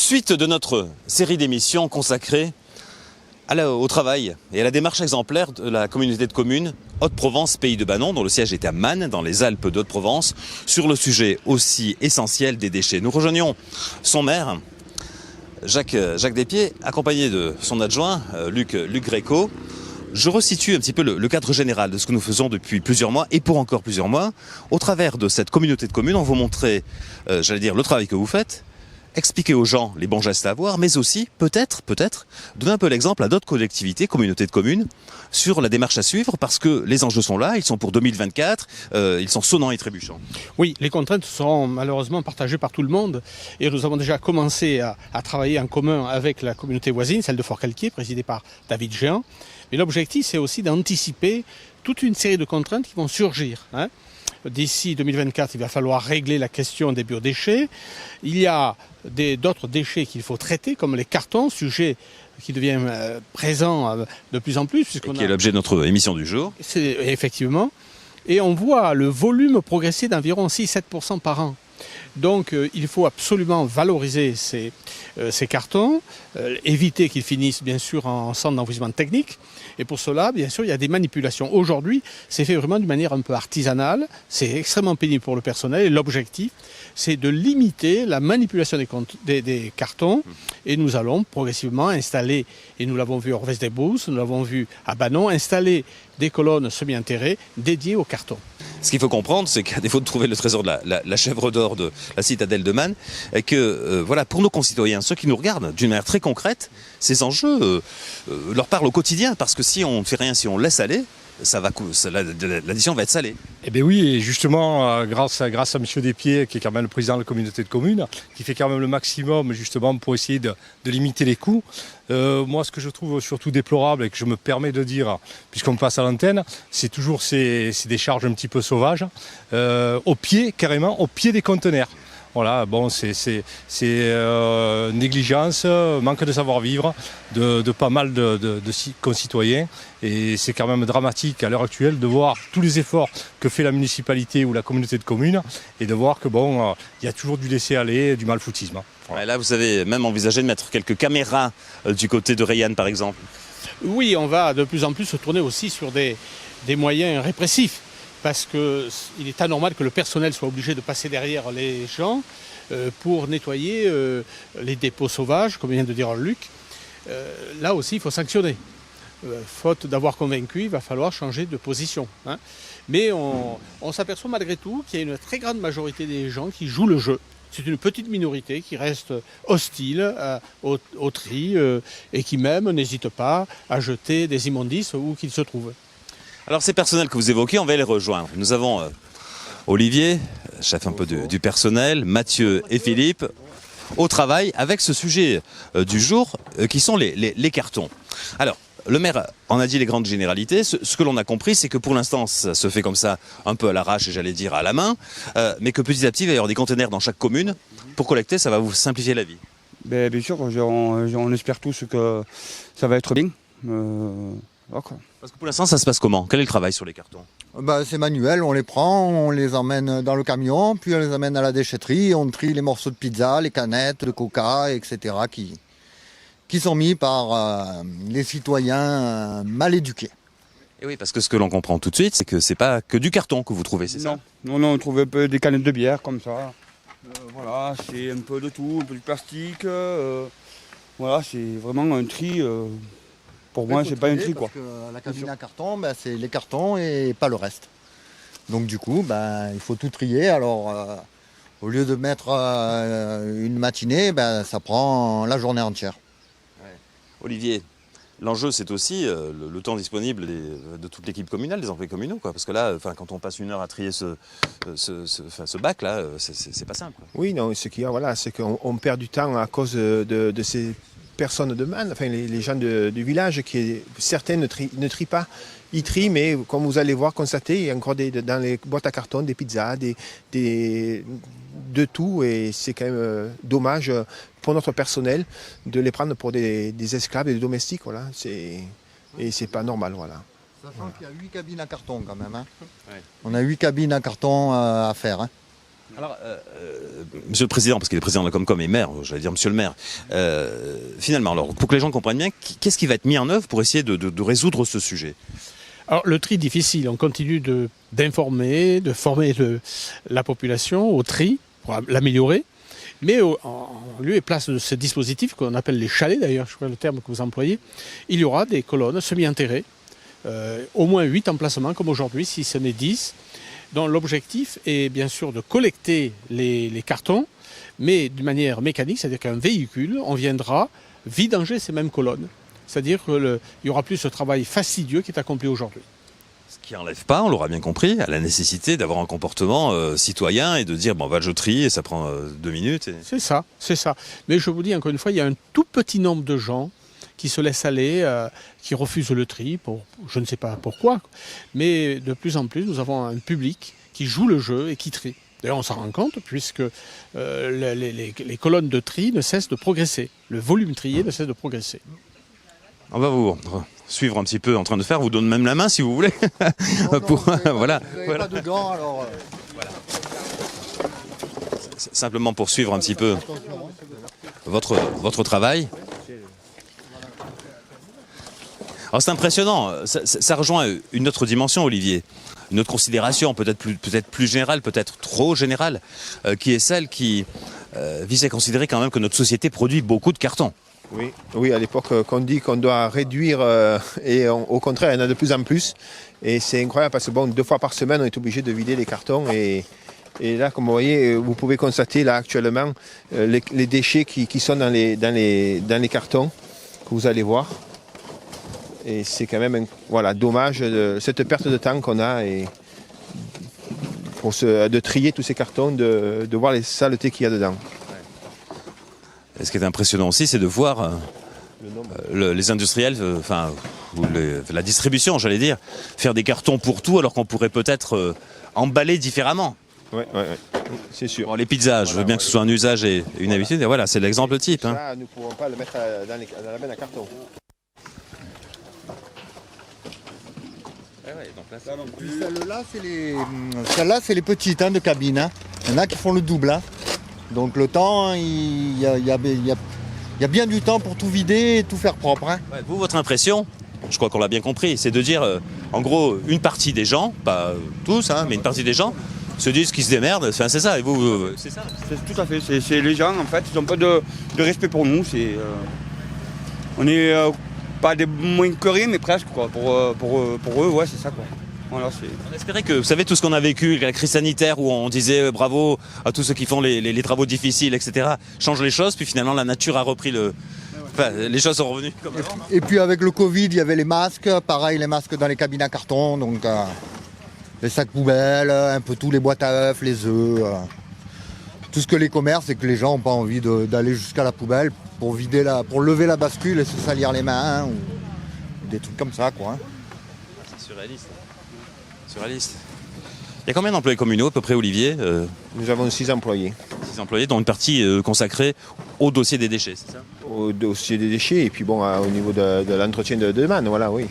Suite de notre série d'émissions consacrée au travail et à la démarche exemplaire de la communauté de communes Haute-Provence Pays de Banon, dont le siège est à Mannes, dans les Alpes de Haute-Provence, sur le sujet aussi essentiel des déchets. Nous rejoignons son maire, Jacques Despiers, accompagné de son adjoint, Luc Gréco. Je resitue un petit peu le cadre général de ce que nous faisons depuis plusieurs mois et pour encore plusieurs mois. Au travers de cette communauté de communes, on vous montrer, le travail que vous faites, expliquer aux gens les bons gestes à avoir, mais aussi, peut-être, donner un peu l'exemple à d'autres collectivités, communautés de communes, sur la démarche à suivre, parce que les enjeux sont là, ils sont pour 2024, ils sont sonnants et trébuchants. Oui, les contraintes seront malheureusement partagées par tout le monde, et nous avons déjà commencé à travailler en commun avec la communauté voisine, celle de Fort-Calquier, présidée par David Géant. Mais l'objectif, c'est aussi d'anticiper toute une série de contraintes qui vont surgir, D'ici 2024, il va falloir régler la question des biodéchets. Il y a d'autres déchets qu'il faut traiter, comme les cartons, sujet qui devient présent de plus en plus. Qui est l'objet de notre émission du jour. Effectivement. Et on voit le volume progresser d'environ 6-7% par an. Donc il faut absolument valoriser ces cartons, éviter qu'ils finissent bien sûr en centre d'enfouissement technique. Et pour cela, bien sûr, il y a des manipulations. Aujourd'hui, c'est fait vraiment d'une manière un peu artisanale. C'est extrêmement pénible pour le personnel. Et l'objectif, c'est de limiter la manipulation des cartons. Et nous allons progressivement installer, et nous l'avons vu à Orvès-des-Brousses, nous l'avons vu à Banon, installer des colonnes semi-enterrées dédiées aux cartons. Ce qu'il faut comprendre, c'est qu'à défaut de trouver le trésor de la chèvre d'or de la citadelle de Mannes, que pour nos concitoyens, ceux qui nous regardent d'une manière très concrète, ces enjeux leur parlent au quotidien, parce que si on ne fait rien, si on laisse aller, l'addition va être salée. Eh bien oui, et justement, grâce à M. Despiers, qui est quand même le président de la communauté de communes, qui fait quand même le maximum justement pour essayer de limiter les coûts. Moi, ce que je trouve surtout déplorable et que je me permets de dire, puisqu'on passe à l'antenne, c'est toujours ces décharges un petit peu sauvages, carrément au pied des conteneurs. Voilà, bon, c'est négligence, manque de savoir-vivre de pas mal de concitoyens. Et c'est quand même dramatique à l'heure actuelle de voir tous les efforts que fait la municipalité ou la communauté de communes et de voir que il y a toujours du laisser-aller, du malfoutisme. Voilà. Ouais, là, vous avez même envisagé de mettre quelques caméras du côté de Rayanne, par exemple. Oui, on va de plus en plus se tourner aussi sur des moyens répressifs. Parce qu'il est anormal que le personnel soit obligé de passer derrière les gens pour nettoyer les dépôts sauvages, comme vient de dire Luc. Là aussi, il faut sanctionner. Faute d'avoir convaincu, il va falloir changer de position. Mais on s'aperçoit malgré tout qu'il y a une très grande majorité des gens qui jouent le jeu. C'est une petite minorité qui reste hostile au tri et qui même n'hésite pas à jeter des immondices où qu'ils se trouvent. Alors ces personnels que vous évoquez, on va les rejoindre. Nous avons Olivier, chef un peu du personnel, Mathieu et Philippe, au travail avec ce sujet du jour qui sont les cartons. Alors, le maire en a dit les grandes généralités. Ce que l'on a compris, c'est que pour l'instant, ça se fait comme ça, un peu à l'arrache et j'allais dire à la main, mais que petit à petit, il va y avoir des conteneurs dans chaque commune. Pour collecter, ça va vous simplifier la vie. Bien sûr, on espère tous que ça va être bien. Parce que pour l'instant, ça se passe comment? Quel est le travail sur les cartons? C'est manuel, on les prend, on les emmène dans le camion, puis on les amène à la déchetterie, on trie les morceaux de pizza, les canettes de coca, etc. qui sont mis par les citoyens mal éduqués. Et oui, parce que ce que l'on comprend tout de suite, c'est que c'est pas que du carton que vous trouvez, c'est ça? Non, on trouve un peu des canettes de bière comme ça. Voilà, c'est un peu de tout, un peu du plastique. Voilà, c'est vraiment un tri. Pour moi, c'est pas un tri, quoi. Parce que la cabine à carton, c'est les cartons et pas le reste. Donc du coup, il faut tout trier. Alors, au lieu de mettre une matinée, ça prend la journée entière. Ouais. Olivier, l'enjeu, c'est aussi le temps disponible de toute l'équipe communale, des employés communaux, quoi. Parce que là, quand on passe une heure à trier ce bac, là, c'est pas simple, quoi. Oui, non, ce qu'il y a, c'est qu'on perd du temps à cause de ces personnes de Mannes, les gens du village, certains ne trient pas. Ils trient, mais comme vous allez voir, constater, il y a encore dans les boîtes à carton des pizzas, de tout, et c'est quand même dommage pour notre personnel de les prendre pour des esclaves et des domestiques, voilà. Et c'est pas normal, voilà. Sachant qu'il y a 8 cabines à carton quand même. Ouais. On a 8 cabines à carton à faire. Alors, Monsieur le Président, parce qu'il est président de la Comcom et maire, j'allais dire Monsieur le maire, finalement, alors, pour que les gens comprennent bien, qu'est-ce qui va être mis en œuvre pour essayer de résoudre ce sujet? Alors le tri difficile, on continue d'informer, de former la population au tri pour l'améliorer, mais en lieu et place de ce dispositif qu'on appelle les chalets d'ailleurs, je crois le terme que vous employez, il y aura des colonnes semi-enterrées, au moins 8 emplacements comme aujourd'hui, si ce n'est 10, dont l'objectif est bien sûr de collecter les cartons, mais d'une manière mécanique, c'est-à-dire qu'un véhicule, on viendra vidanger ces mêmes colonnes. C'est-à-dire qu'il n'y aura plus ce travail fastidieux qui est accompli aujourd'hui. Ce qui n'enlève pas, on l'aura bien compris, à la nécessité d'avoir un comportement citoyen et de dire bon, je trie et ça prend 2 minutes. C'est ça, c'est ça. Mais je vous dis encore une fois, il y a un tout petit nombre de gens qui se laissent aller, qui refusent le tri, pour je ne sais pas pourquoi. Mais de plus en plus, nous avons un public qui joue le jeu et qui trie. D'ailleurs, on s'en rend compte puisque les colonnes de tri ne cessent de progresser. Le volume trié ne cesse de progresser. On va vous suivre un petit peu en train de faire, vous donne même la main si vous voulez. Voilà. Vous n'avez pas de gants, alors... Simplement pour suivre un petit peu votre travail. Alors c'est impressionnant, ça rejoint une autre dimension, Olivier, une autre considération peut-être plus générale, peut-être trop générale, qui est celle qui vise à considérer quand même que notre société produit beaucoup de cartons. Oui, à l'époque, qu'on dit qu'on doit réduire et au contraire, il y en a de plus en plus. Et c'est incroyable parce que 2 fois par semaine, on est obligé de vider les cartons. Et là, comme vous voyez, vous pouvez constater là actuellement les déchets qui sont dans les cartons que vous allez voir. Et c'est quand même dommage cette perte de temps qu'on a et de trier tous ces cartons, de voir les saletés qu'il y a dedans. Et ce qui est impressionnant aussi, c'est de voir les industriels, la distribution, j'allais dire, faire des cartons pour tout alors qu'on pourrait peut-être emballer différemment. Oui, c'est sûr. Bon, les pizzas, je veux bien que ce soit un usage et une habitude, et voilà, c'est l'exemple type. Ça, nous ne pouvons pas le mettre dans la benne à carton. Celles-là, c'est les petites de cabine. Il y en a qui font le double. Donc le temps, il y a bien du temps pour tout vider et tout faire propre. Ouais, vous, votre impression, je crois qu'on l'a bien compris, c'est de dire, en gros, une partie des gens, pas tous, mais une partie des gens, se disent qu'ils se démerdent, c'est ça, et vous, c'est ça. C'est tout à fait, c'est les gens en fait, ils n'ont pas de respect pour nous. On est pas des moins que rien, mais presque quoi. Pour eux, ouais, c'est ça quoi. Voilà, on espérait que, vous savez, tout ce qu'on a vécu, la crise sanitaire où on disait bravo à tous ceux qui font les travaux difficiles, etc., change les choses, puis finalement la nature a repris les choses sont revenues comme avant. Et puis avec le Covid, il y avait les masques, pareil, les masques dans les cabines à carton, donc les sacs poubelles, un peu tous les boîtes à œufs, les œufs, tout ce que les commerces et que les gens n'ont pas envie d'aller jusqu'à la poubelle pour lever la bascule et se salir les mains, ou des trucs comme ça, quoi. C'est surréaliste. Il y a combien d'employés communaux à peu près, Olivier? Nous avons 6 employés. 6 employés, dont une partie consacrée au dossier des déchets, c'est ça? Au dossier des déchets et puis au niveau de l'entretien de demande, voilà, oui.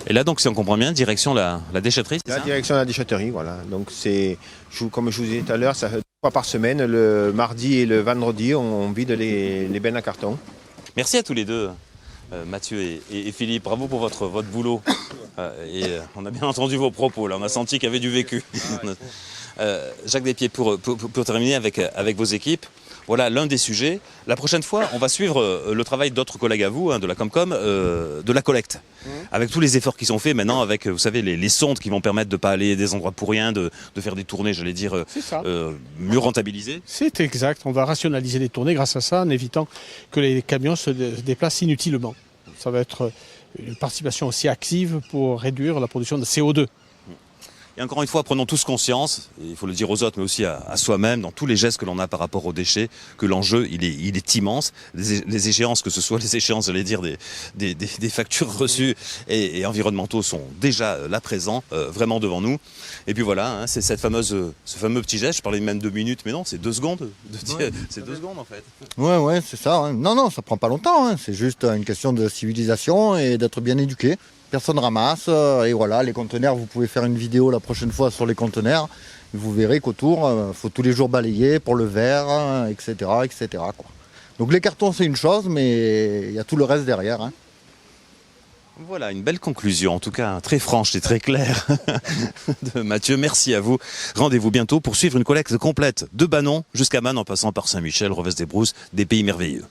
Et là, donc, si on comprend bien, direction la déchetterie, c'est ça? La direction de la déchetterie, voilà. Donc comme je vous disais tout à l'heure, ça fait 2 fois par semaine, le mardi et le vendredi, on vide les bennes à carton. Merci à tous les deux. Mathieu et Philippe, bravo pour votre boulot. On a bien entendu vos propos, là, on a senti qu'il y avait du vécu. Jacques Despiez, pour terminer avec vos équipes, voilà l'un des sujets. La prochaine fois, on va suivre le travail d'autres collègues à vous, de la Comcom, de la collecte. Avec tous les efforts qui sont faits maintenant, avec, vous savez, les sondes qui vont permettre de ne pas aller des endroits pour rien, de faire des tournées, j'allais dire, mieux rentabilisées. C'est exact, on va rationaliser les tournées grâce à ça, en évitant que les camions se déplacent inutilement. Ça va être une participation aussi active pour réduire la production de CO2. Et encore une fois, prenons tous conscience, et il faut le dire aux autres, mais aussi à soi-même, dans tous les gestes que l'on a par rapport aux déchets, que l'enjeu, il est immense. Les échéances, que ce soit les échéances, j'allais dire, des factures reçues et environnementaux sont déjà là présents, vraiment devant nous. Et puis voilà, c'est ce fameux petit geste, je parlais même 2 minutes, mais non, c'est 2 secondes. C'est 2 secondes en fait. Ouais, c'est ça. Non, ça prend pas longtemps. C'est juste une question de civilisation et d'être bien éduqué. Personne ramasse et voilà, les conteneurs, vous pouvez faire une vidéo la prochaine fois sur les conteneurs Vous verrez qu'autour, faut tous les jours balayer pour le verre, etc., etc., quoi. Donc les cartons, c'est une chose, mais il y a tout le reste derrière, hein. Voilà, une belle conclusion, en tout cas très franche et très claire de Mathieu. Merci à vous. Rendez-vous bientôt pour suivre une collecte complète de Banon jusqu'à Man en passant par Saint-Michel, Revez-des-Brousses, des pays merveilleux.